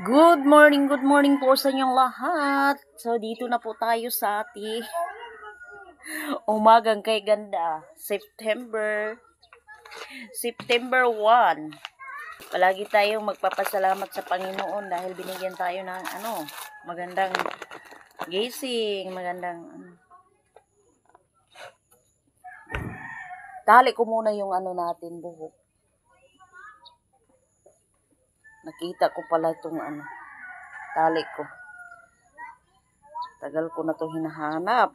Good morning po sa inyong lahat. So, dito na po tayo sa ating umagang kay ganda. September 1. Palagi tayong magpapasalamat sa Panginoon dahil binigyan tayo ng magandang gising, Tali ko muna yung natin buhok. Nakita ko pala itong tali ko. Tagal ko na to hinahanap.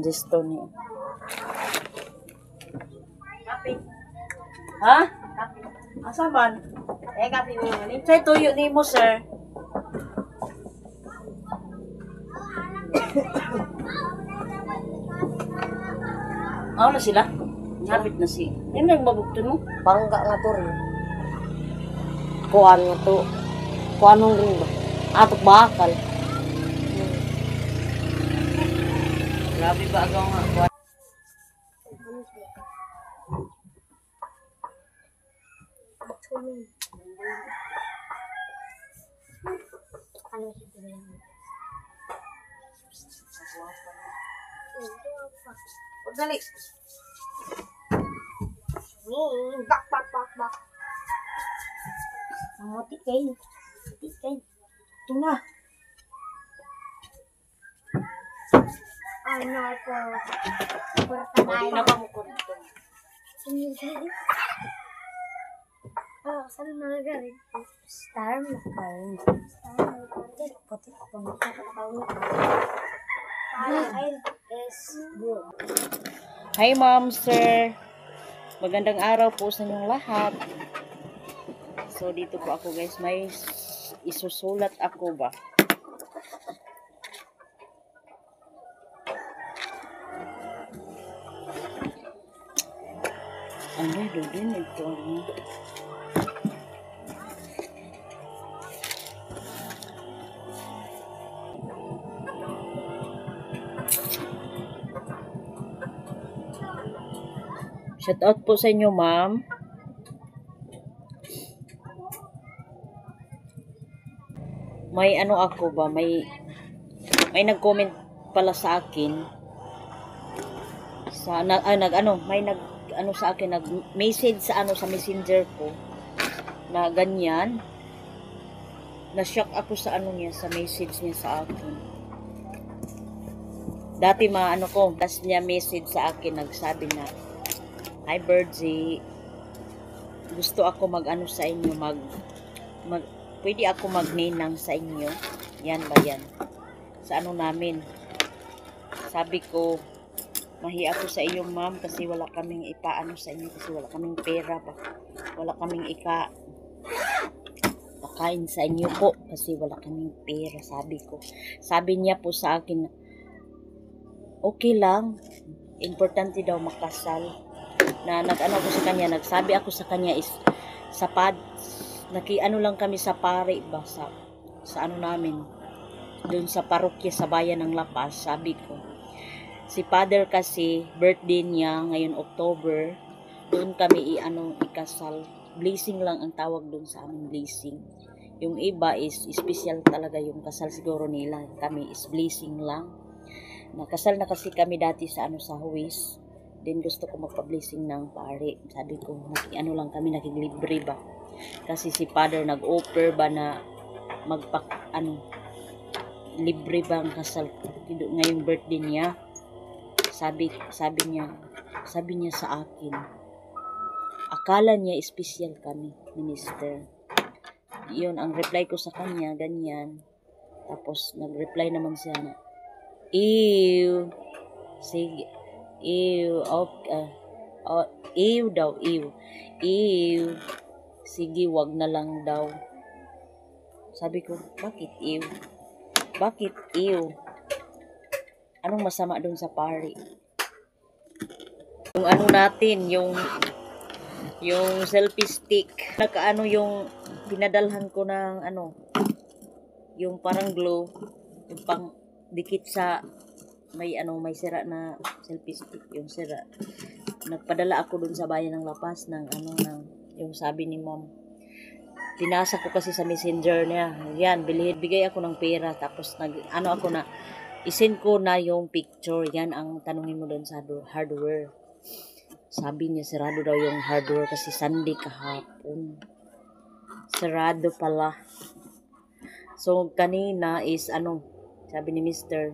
Gusto niya. Kape. Ha? Kape. Asa man? Kape mo naman. Say tuyo ni mo, sir. Na sila? Kapit na si. Yan lang mabukton mo. Bangga nga to rin. Kuhan nga to. Kuhan mong rin ba? Atok bakal. Grabe ba agaw nga. Dali. Bak. Mamuti kayo. Ito na. Ano po? Hindi na ba mo ko dito? Saan na nagaling? Star mo pa rin. Pati ako nakakatawag. Hi ma'am, sir. Magandang araw po sa inyong lahat. So dito po ako guys, may isusulat ako ba? Ano din ito? Shout out po sa inyo, ma'am. May ako ba? May nag-comment pala sa akin. Sa akin, nag-message sa sa messenger ko na ganyan. Na-shock ako sa niya, sa message niya sa akin. Dati tas niya message sa akin, nagsabi na, "Hi Birdie, gusto ako sa inyo, pwede ako magninang sa inyo." Yan ba yan? Sa namin. Sabi ko, "Mahi ako sa iyo ma'am kasi wala kaming sa inyo kasi wala kaming pera ba. Wala kaming pakain sa inyo po kasi wala kaming pera," sabi ko. Sabi niya po sa akin, okay lang, importante daw makasal. Na ko sa kanya, nagsabi ako sa kanya is lang kami sa pare ba sa namin doon sa parokya sa bayan ng La Paz. Sabi ko, si father kasi birthday niya ngayon October, doon kami ikasal. Blessing lang ang tawag doon sa amin, blessing. Yung iba is special talaga yung kasal siguro nila. Kami is blessing lang. Nakasal na kasi kami dati sa sa Huwis. Then gusto ko magpa-blessing ng pare. Sabi ko, lang kami, nakiglibre ba? Kasi si father nag-offer ba na libre ba ang kasal ngayong birthday niya? Sabi niya sa akin, akala niya special kami, minister. Yun ang reply ko sa kanya, ganyan. Tapos nag-reply naman siya na, ew, sige, ew, okay, ew daw, ew, sige, wag na lang daw. Sabi ko, bakit ew? Bakit ew? Anong masama doon sa pari? Yung natin, yung selfie stick. Yung pinadalhan ko ng yung parang glue, yung pang dikit sa may sira na selfie stick, yung sira. Nagpadala ako dun sa bayan ng La Paz ng yung sabi ni ma'am, Pinasa ko kasi sa messenger niya. Yan, bigay ako ng pera. Tapos isend ko na yung picture. Yan ang tanungin mo doon sa hardware. Sabi niya, sarado daw yung hardware kasi Sunday kahapon. Sarado pala. So, kanina is sabi ni Mr.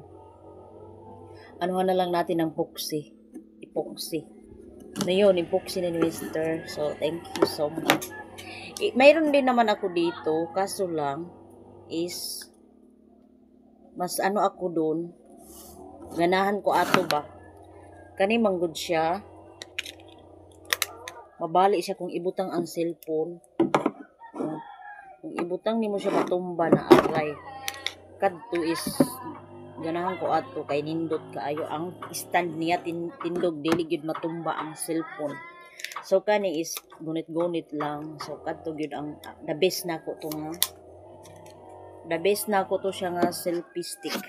Anuhan na lang natin ng epoxy. Na yun, epoxy ni Mr. So, thank you so much. Mayroon din naman ako dito, kaso lang is mas ako doon. Ganahan ko ato ba? Kani manggod siya. Mabali siya kung ibutang ang cellphone. Kung ibutang nimo siya matumba na aray. Kadto is ganahan ko ato kay nindot kaayo ang stand niya tindog dili gyud matumba ang cellphone. So kani is gunit-gunit lang. So kadto gyud ang the best nako to siya nga selfie stick.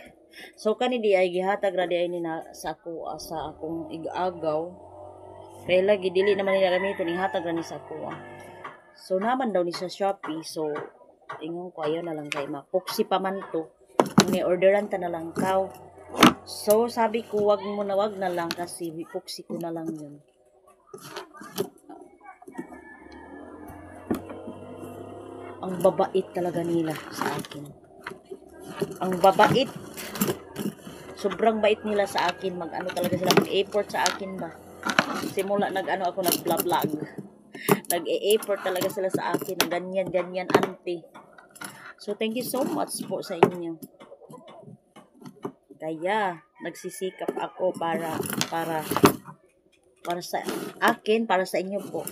So kani di ay gihatag ra di ay ni na sa akong igagaw. Kaya lagi dili naman nila gamiton ihatag ra ni sa ako. So naman daw ni sa Shopee. So ingon ko ayo na lang kay mapoksi pa man to. Ni orderan ta na lang kaw. So sabi ko wag na lang kasi epoxy ko na lang yun. Ang babait talaga nila sa akin. Ang babait. Sobrang bait nila sa akin. Talaga sila mag-effort sa akin ba. Simula ako nag-vlog. Nag-e-effort talaga sila sa akin. Ganyan, auntie. So thank you so much po sa inyo. Kaya nagsisikap ako para sa akin, para sa inyo po.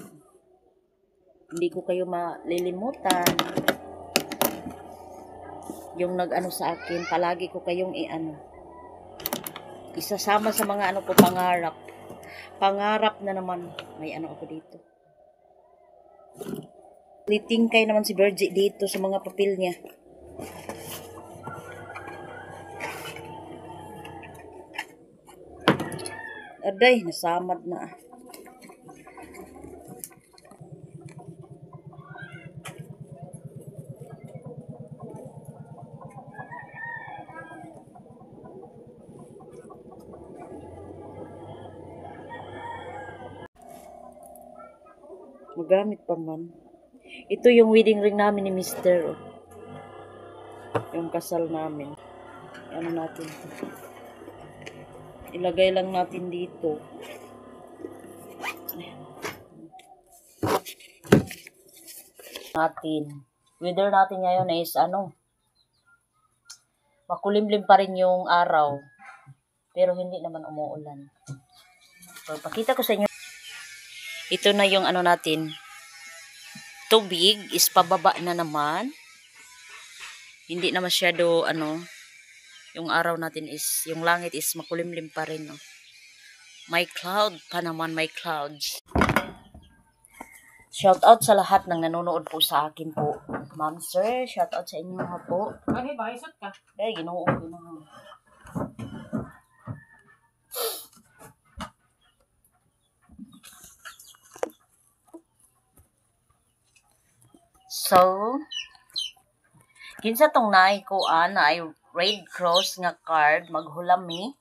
Hindi ko kayo malilimutan. Yung sa akin, palagi ko kayong isasama sa mga ko pangarap. Pangarap na naman. May ako dito. Litingkay naman si Virgie dito sa mga papel niya. Aday, nasamad na. Magamit pa man. Ito yung wedding ring namin ni Mr. Yung kasal namin. Natin. Ilagay lang natin dito. Weather natin ngayon is makulimlim pa rin yung araw. Pero hindi naman umuulan. So, pakita ko sa inyo. Ito na yung natin. Tubig is pababa na naman. Hindi na masyado yung araw natin is, yung langit is makulimlim pa rin. May cloud pa naman, may clouds. Shout out sa lahat ng nanonood po sa akin po. Ma'am sir, shout out sa inyo po. Ay, bahisot ka. Ginoo. So, kinsa tong naay kuan na ay Red Cross nga card maghulami.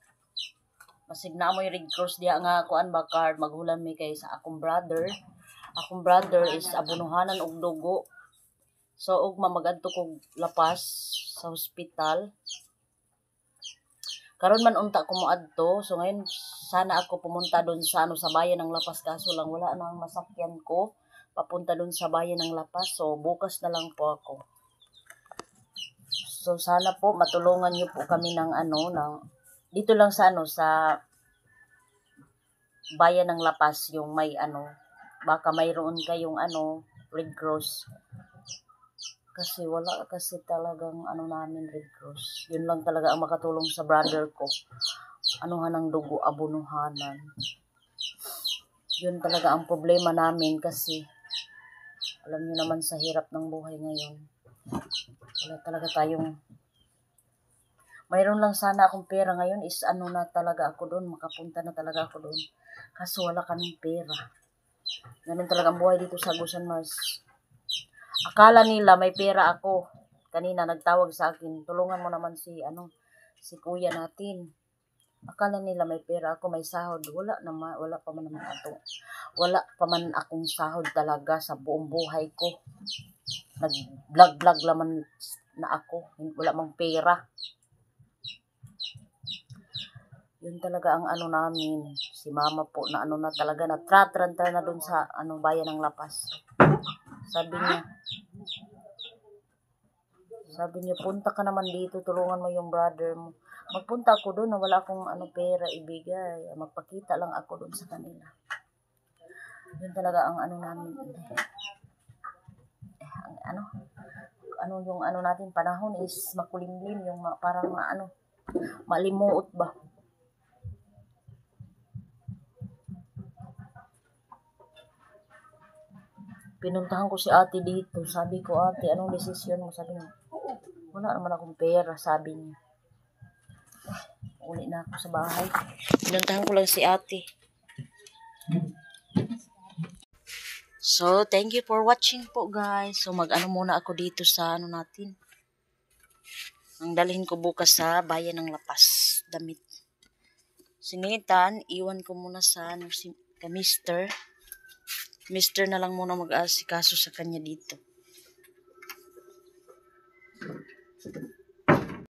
Masig na mo yung Red Cross diya nga kuan ba card maghulami kay sa akong brother. Akong brother is abunuhanan og dugo. So ugma magadto kog lapas sa hospital. Karon man unta ko moadto. So ngayon sana ako pumunta doon sa sa bayan ng Lapas kaso lang wala nang masakyan ko papunta doon sa bayan ng Lapas. So bukas na lang po ako. So sana po matulungan niyo po kami ng dito lang sa sa bayan ng Lapas yung may baka mayroon kayong Red Cross. Kasi wala kasi talagang namin Red Cross. Yun lang talaga ang makatulong sa brother ko. Ng dugo, abunuhanan. Yun talaga ang problema namin kasi alam niyo naman sa hirap ng buhay ngayon. Wala talaga tayong mayroon lang sana akong pera ngayon is na talaga ako doon. Makapunta na talaga ako doon. Kaso wala kaming pera. Ganun talaga ang buhay dito sa Agusan Mars. Akala nila may pera ako. Kanina nagtawag sa akin, tulungan mo naman si kuya natin. Akala nila may pera ako, may sahod. Wala naman, wala pa man naman ako. Wala pa man akong sahod talaga sa buong buhay ko. Nag-vlog-vlog laman na ako. Wala mang pera. Yun talaga ang ano namin. Si mama po na ano na talaga, natratranta na dun sa bayan ng Lapas. Sabi niya, punta ka naman dito, tulungan mo yung brother mo. Magpunta ako doon na wala akong pera ibigay. Magpakita lang ako doon sa kanila. Yun talaga ang ano namin. Yung natin panahon is makulimlim, yung parang malimuot ba. Pinuntahan ko si ate dito. Sabi ko, ate, anong desisyon mo? Sabi niya, wala naman akong pera, sabi niya. Uli na ako sa bahay. Pinuntahan ko lang si ate. So, thank you for watching po, guys. So, muna ako dito sa natin. Ang dalhin ko bukas sa bayan ng Lapas. Damit. Sinitan, iwan ko muna sa Mister. Mister na lang muna mag-asikaso sa kanya dito.